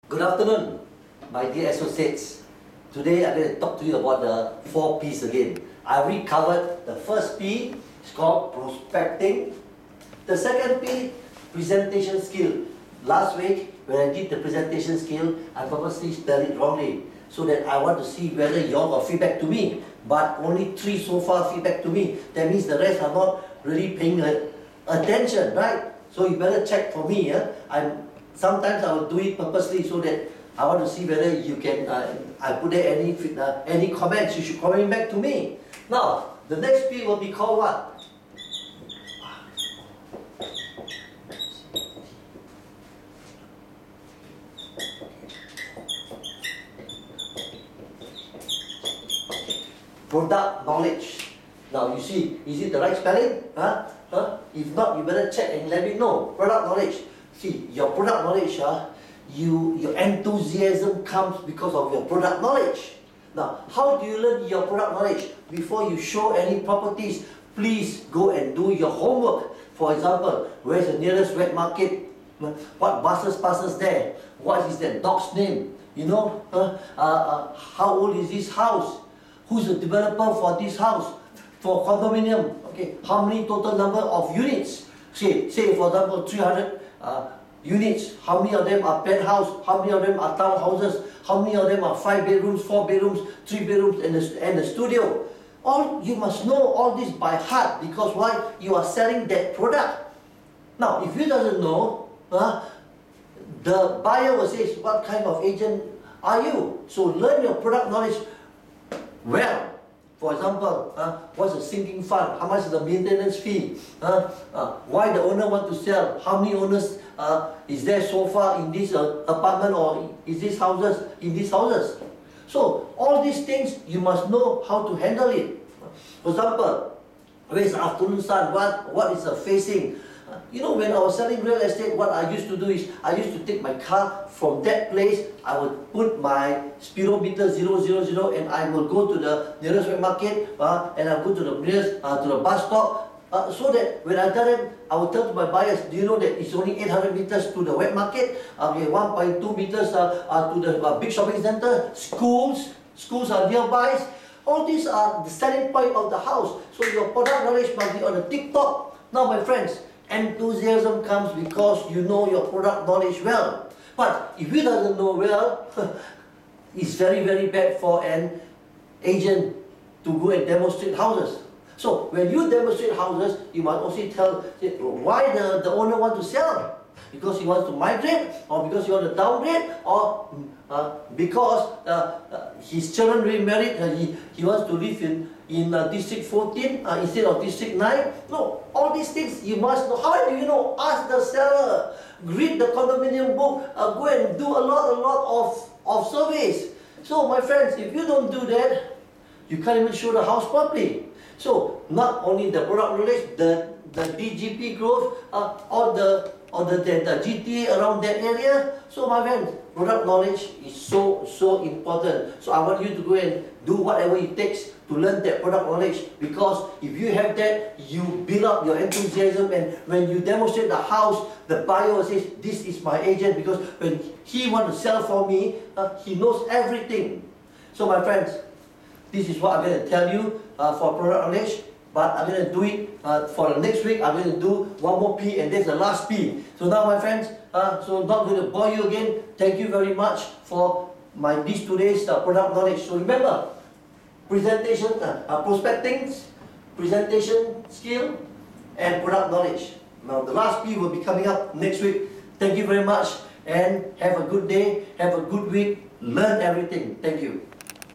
Good afternoon, my dear associates. Today I'm going to talk to you about the 4 P's again. I already covered the first P, it's called prospecting. The second P, presentation skill. Last week, when I did the presentation skill, I purposely spelled it wrongly, so that I want to see whether you all got feedback to me. But only 3 so far feedback to me. That means the rest are not really paying attention, right? So you better check for me. Sometimes I will do it purposely so that I want to see whether you can, I put there any comments, you should comment back to me. Now, the next P will be called what? Product knowledge. Now you see, is it the right spelling? If not, you better check and let me know. Product knowledge. See, your product knowledge, your enthusiasm comes because of your product knowledge. Now, how do you learn your product knowledge? Before you show any properties, please go and do your homework. For example, where's the nearest wet market? What buses passes there? What is that dog's name? You know, how old is this house? Who's the developer for this house? For condominium, okay, how many total number of units? Say for example 300 units, how many of them are penthouse, how many of them are townhouses, how many of them are 5 bedrooms, 4 bedrooms, 3 bedrooms and a studio. You must know all this by heart, because why? You are selling that product. Now, if you doesn't know, the buyer will say, what kind of agent are you? So learn your product knowledge well. For example, what's the sinking fund? How much is the maintenance fee? Why the owner want to sell? How many owners is there so far in this apartment, or is this houses in these houses? So all these things you must know how to handle it. For example, where is the afternoon sun? What is the facing? You know, when I was selling real estate, what I used to do is, I used to take my car from that place, I would put my speedometer 000 and I will go to the nearest wet market and I'll go to the nearest, to the bus stop, so that when I tell them, I will tell to my buyers, do you know that it's only 800 meters to the wet market, 1.2 meters to the big shopping center, schools are nearby. All these are the selling point of the house. So your product knowledge must be on the tip top. Now my friends, enthusiasm comes because you know your product knowledge well. But if you doesn't know well, it's very, very bad for an agent to go and demonstrate houses. So when you demonstrate houses, you must also tell why the owner want to sell. Because he wants to migrate, or because he wants to downgrade, or because his children remarried, he wants to live in District 14 instead of District 9. No, all these things you must know. How do you know? Ask the seller. Read the condominium book. Go and do a lot of surveys. So my friends, if you don't do that, you can't even show the house properly. So not only the product knowledge, the DGP growth, or the GTA around that area. So my friends, product knowledge is so important. So I want you to go and do whatever it takes to learn that product knowledge, because if you have that, you build up your enthusiasm, and when you demonstrate the house, the buyer says, this is my agent, because when he wants to sell for me, he knows everything. So my friends, this is what I'm going to tell you for product knowledge. But I'm going to do it for the next week. I'm going to do one more P, and that's the last P. So now my friends, so not going to bore you again. Thank you very much for this today's product knowledge. So remember, presentation, prospecting, presentation skill, and product knowledge. Now the last P will be coming up next week. Thank you very much, and have a good day, have a good week, learn everything. Thank you.